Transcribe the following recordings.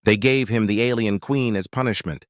They gave him the alien queen as punishment.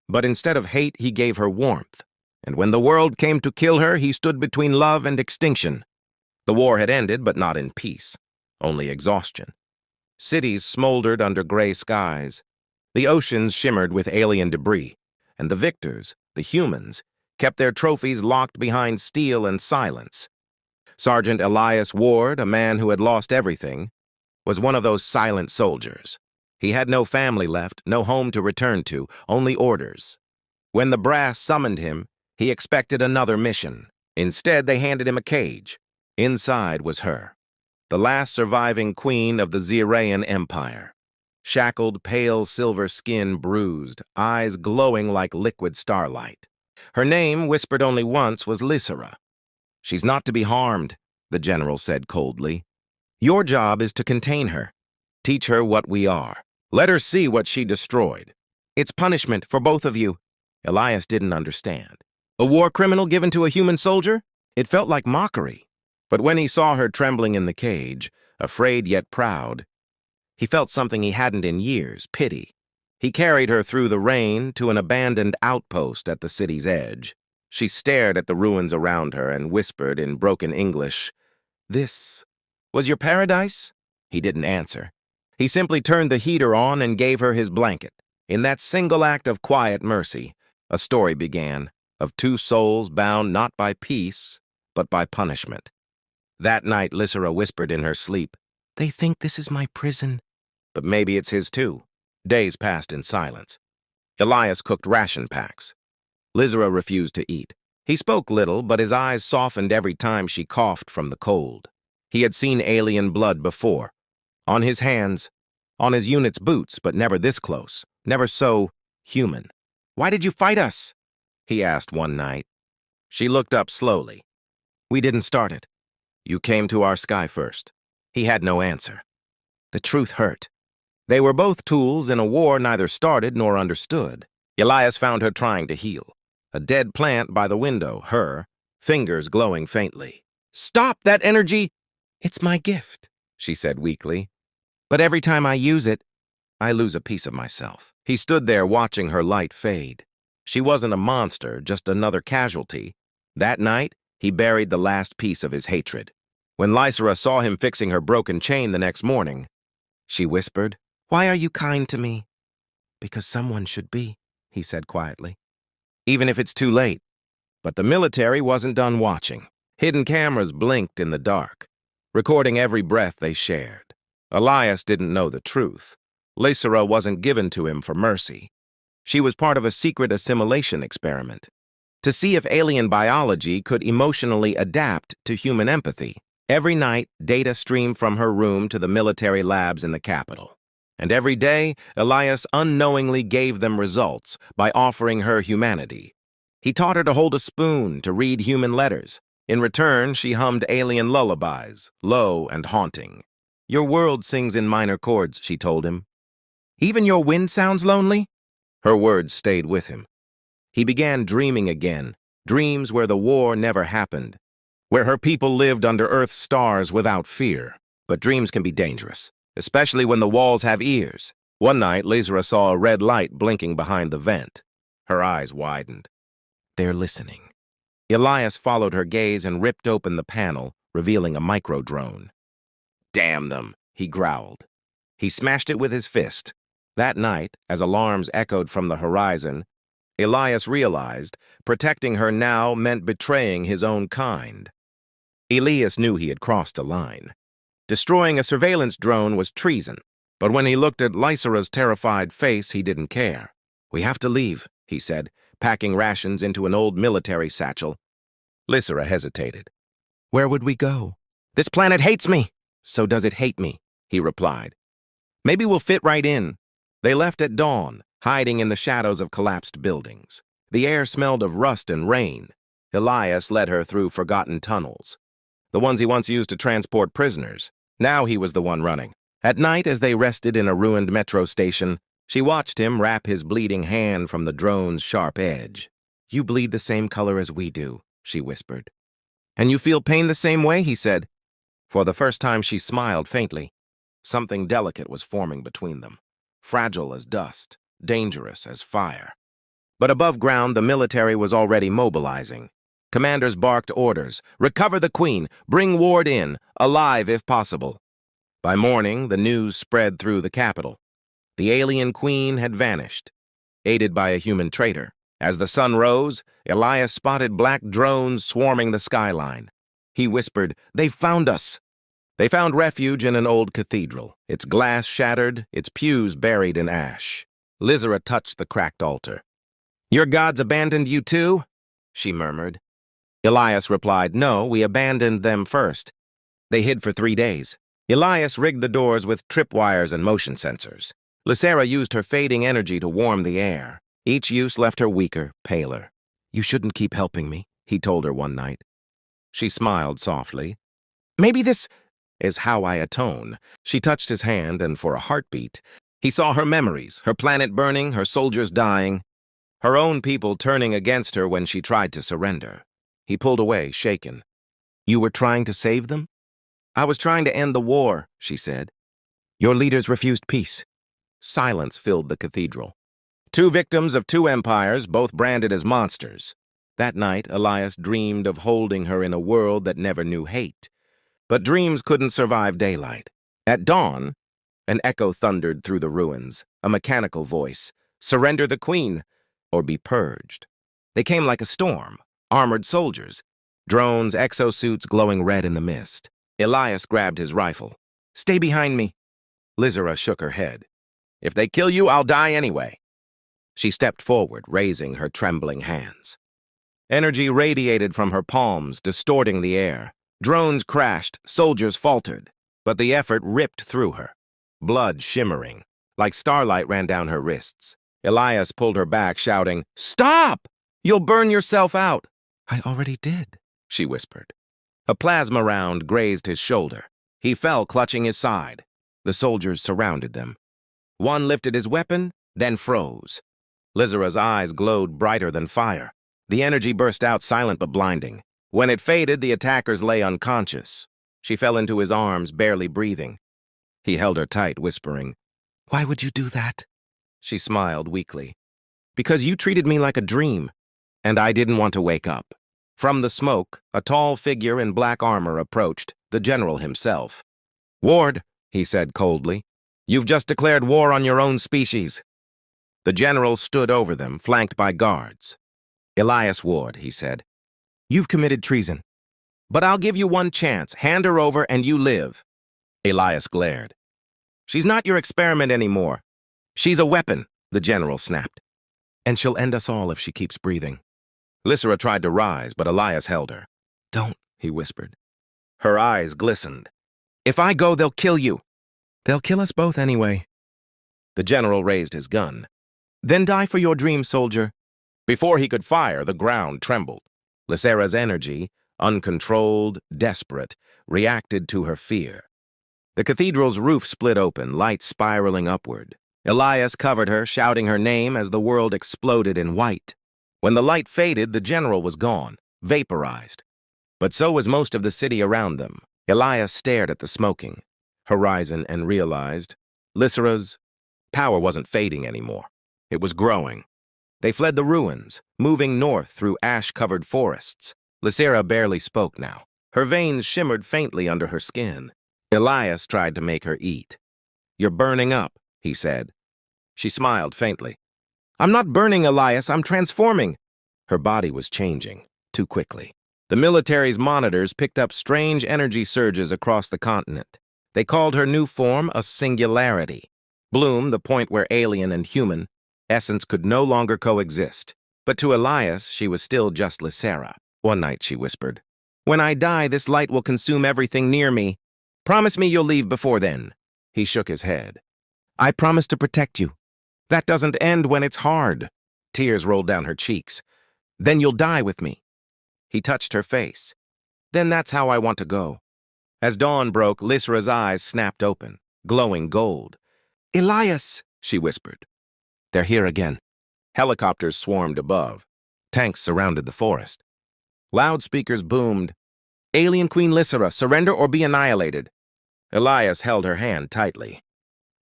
But instead of hate, he gave her warmth. And when the world came to kill her, he stood between love and extinction. The war had ended, but not in peace, only exhaustion. Cities smoldered under gray skies. The oceans shimmered with alien debris, and the victors, the humans, kept their trophies locked behind steel and silence. Sergeant Elias Ward, a man who had lost everything, was one of those silent soldiers. He had no family left, no home to return to, only orders. When the brass summoned him, he expected another mission. Instead, they handed him a cage. Inside was her, the last surviving queen of the Ziraean Empire. Shackled, pale silver skin bruised, eyes glowing like liquid starlight. Her name, whispered only once, was Lysera. "She's not to be harmed," the general said coldly. "Your job is to contain her. Teach her what we are. Let her see what she destroyed. It's punishment for both of you." Elias didn't understand. A war criminal given to a human soldier? It felt like mockery. But when he saw her trembling in the cage, afraid yet proud, he felt something he hadn't in years, pity. He carried her through the rain to an abandoned outpost at the city's edge. She stared at the ruins around her and whispered in broken English, "This was your paradise?" He didn't answer. He simply turned the heater on and gave her his blanket. In that single act of quiet mercy, a story began of two souls bound not by peace, but by punishment. That night, Lysera whispered in her sleep, "They think this is my prison, but maybe it's his too." Days passed in silence. Elias cooked ration packs. Lysera refused to eat. He spoke little, but his eyes softened every time she coughed from the cold. He had seen alien blood before. On his hands, on his unit's boots, but never this close, never so human. "Why did you fight us?" he asked one night. She looked up slowly. "We didn't start it. You came to our sky first." He had no answer. The truth hurt. They were both tools in a war neither started nor understood. Elias found her trying to heal. A dead plant by the window, her, fingers glowing faintly. "Stop that energy!" "It's my gift," she said weakly. "But every time I use it, I lose a piece of myself." He stood there watching her light fade. She wasn't a monster, just another casualty. That night, he buried the last piece of his hatred. When Lysera saw him fixing her broken chain the next morning, she whispered, "Why are you kind to me?" "Because someone should be," he said quietly. "Even if it's too late." But the military wasn't done watching. Hidden cameras blinked in the dark, recording every breath they shared. Elias didn't know the truth. Lysera wasn't given to him for mercy. She was part of a secret assimilation experiment, to see if alien biology could emotionally adapt to human empathy. Every night, data streamed from her room to the military labs in the capital. And every day, Elias unknowingly gave them results by offering her humanity. He taught her to hold a spoon, to read human letters. In return, she hummed alien lullabies, low and haunting. "Your world sings in minor chords," she told him. "Even your wind sounds lonely?" Her words stayed with him. He began dreaming again, dreams where the war never happened, where her people lived under Earth's stars without fear. But dreams can be dangerous, especially when the walls have ears. One night, Lysera saw a red light blinking behind the vent. Her eyes widened. "They're listening." Elias followed her gaze and ripped open the panel, revealing a micro-drone. "Damn them," he growled. He smashed it with his fist. That night, as alarms echoed from the horizon, Elias realized protecting her now meant betraying his own kind. Elias knew he had crossed a line. Destroying a surveillance drone was treason, but when he looked at Lysera's terrified face, he didn't care. "We have to leave," he said, packing rations into an old military satchel. Lysera hesitated. "Where would we go?" "This planet hates me." "So does it hate me," he replied. "Maybe we'll fit right in." They left at dawn, hiding in the shadows of collapsed buildings. The air smelled of rust and rain. Elias led her through forgotten tunnels, the ones he once used to transport prisoners. Now he was the one running. At night, as they rested in a ruined metro station, she watched him wrap his bleeding hand from the drone's sharp edge. "You bleed the same color as we do," she whispered. "And you feel pain the same way?" he said. For the first time, she smiled faintly. Something delicate was forming between them. fragile as dust, dangerous as fire. But above ground, the military was already mobilizing. Commanders barked orders, recover the Queen, bring Ward in, alive if possible. By morning, the news spread through the capital. The alien Queen had vanished, aided by a human traitor. As the sun rose, Elias spotted black drones swarming the skyline. He whispered, "They've found us." They found refuge in an old cathedral, its glass shattered, its pews buried in ash. Lizera touched the cracked altar. "Your gods abandoned you too?" she murmured. Elias replied, "No, we abandoned them first. They hid for 3 days." Elias rigged the doors with tripwires and motion sensors. Lysera used her fading energy to warm the air. Each use left her weaker, paler. "You shouldn't keep helping me," he told her one night. She smiled softly. "Maybe this is how I atone." She touched his hand, and for a heartbeat, he saw her memories, her planet burning, her soldiers dying, her own people turning against her when she tried to surrender. He pulled away, shaken. "You were trying to save them?" "I was trying to end the war," she said. "Your leaders refused peace." Silence filled the cathedral. Two victims of two empires, both branded as monsters. That night, Elias dreamed of holding her in a world that never knew hate. But dreams couldn't survive daylight. At dawn, an echo thundered through the ruins, a mechanical voice. "Surrender the Queen, or be purged." They came like a storm, armored soldiers, drones, exosuits glowing red in the mist. Elias grabbed his rifle. "Stay behind me." Lizera shook her head. "If they kill you, I'll die anyway." She stepped forward, raising her trembling hands. Energy radiated from her palms, distorting the air. Drones crashed, soldiers faltered, but the effort ripped through her. Blood shimmering, like starlight ran down her wrists. Elias pulled her back, shouting, "Stop! You'll burn yourself out." "I already did," she whispered. A plasma round grazed his shoulder. He fell, clutching his side. The soldiers surrounded them. One lifted his weapon, then froze. Lizera's eyes glowed brighter than fire. The energy burst out, silent but blinding. When it faded, the attackers lay unconscious. She fell into his arms, barely breathing. He held her tight, whispering, "Why would you do that?" She smiled weakly. "Because you treated me like a dream, and I didn't want to wake up." From the smoke, a tall figure in black armor approached, the general himself. "Ward," he said coldly, "you've just declared war on your own species." The general stood over them, flanked by guards. "Elias Ward," he said, "you've committed treason. But I'll give you one chance. Hand her over and you live." Elias glared. "She's not your experiment anymore. She's a weapon," the general snapped. "And she'll end us all if she keeps breathing." Lysera tried to rise, but Elias held her. "Don't," he whispered. Her eyes glistened. "If I go, they'll kill you." "They'll kill us both anyway." The general raised his gun. "Then die for your dream, soldier." Before he could fire, the ground trembled. Lysera's energy, uncontrolled, desperate, reacted to her fear. The cathedral's roof split open, light spiraling upward. Elias covered her, shouting her name as the world exploded in white. When the light faded, the general was gone, vaporized. But so was most of the city around them. Elias stared at the smoking horizon and realized Lysera's power wasn't fading anymore. It was growing. They fled the ruins, moving north through ash-covered forests. Lysera barely spoke now. Her veins shimmered faintly under her skin. Elias tried to make her eat. "You're burning up," he said. She smiled faintly. "I'm not burning, Elias, I'm transforming." Her body was changing, too quickly. The military's monitors picked up strange energy surges across the continent. They called her new form a singularity. Bloom, the point where alien and human essence could no longer coexist. But to Elias, she was still just Lysera. One night, she whispered, "When I die, this light will consume everything near me. Promise me you'll leave before then." He shook his head. "I promise to protect you. That doesn't end when it's hard." Tears rolled down her cheeks. "Then you'll die with me." He touched her face. "Then that's how I want to go." As dawn broke, Lysera's eyes snapped open, glowing gold. "Elias," she whispered. "They're here again." Helicopters swarmed above. Tanks surrounded the forest. Loudspeakers boomed, "Alien Queen Lysera, surrender or be annihilated." Elias held her hand tightly.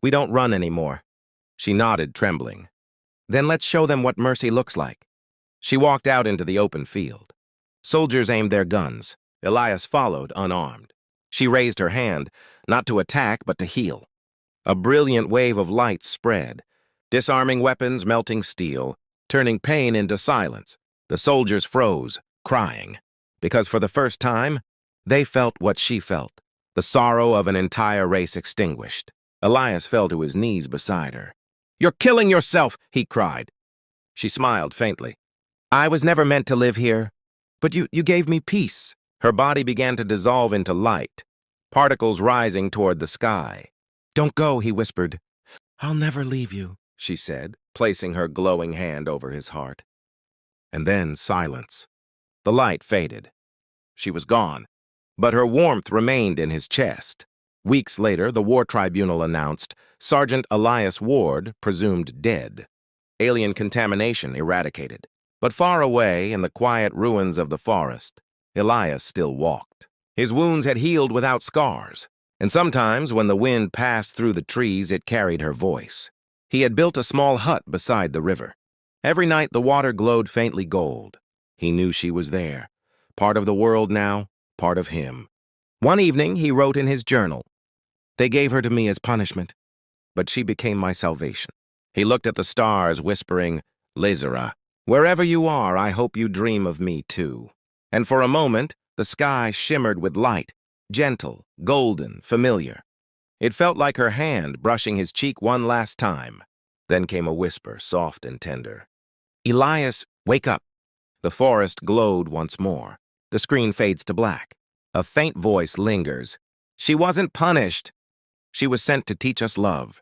"We don't run anymore. She nodded, trembling. Then let's show them what mercy looks like. She walked out into the open field. Soldiers aimed their guns. Elias followed, unarmed. She raised her hand, not to attack, but to heal. A brilliant wave of light spread, disarming weapons, melting steel, turning pain into silence. The soldiers froze, crying, because for the first time, they felt what she felt, the sorrow of an entire race extinguished. Elias fell to his knees beside her. "You're killing yourself," he cried. She smiled faintly. "I was never meant to live here, but you gave me peace." Her body began to dissolve into light, particles rising toward the sky. "Don't go," he whispered. "I'll never leave you," she said, placing her glowing hand over his heart. And then silence. The light faded. She was gone, but her warmth remained in his chest. Weeks later, the War Tribunal announced Sergeant Elias Ward presumed dead. Alien contamination eradicated. But far away, in the quiet ruins of the forest, Elias still walked. His wounds had healed without scars, and sometimes when the wind passed through the trees, it carried her voice. He had built a small hut beside the river. Every night the water glowed faintly gold. He knew she was there, part of the world now, part of him. One evening he wrote in his journal, "They gave her to me as punishment, but she became my salvation." He looked at the stars, whispering, "Lazara, wherever you are, I hope you dream of me too." And for a moment, the sky shimmered with light, gentle, golden, familiar. It felt like her hand brushing his cheek one last time. Then came a whisper, soft and tender. "Elias, wake up." The forest glowed once more. The screen fades to black. A faint voice lingers. "She wasn't punished. She was sent to teach us love."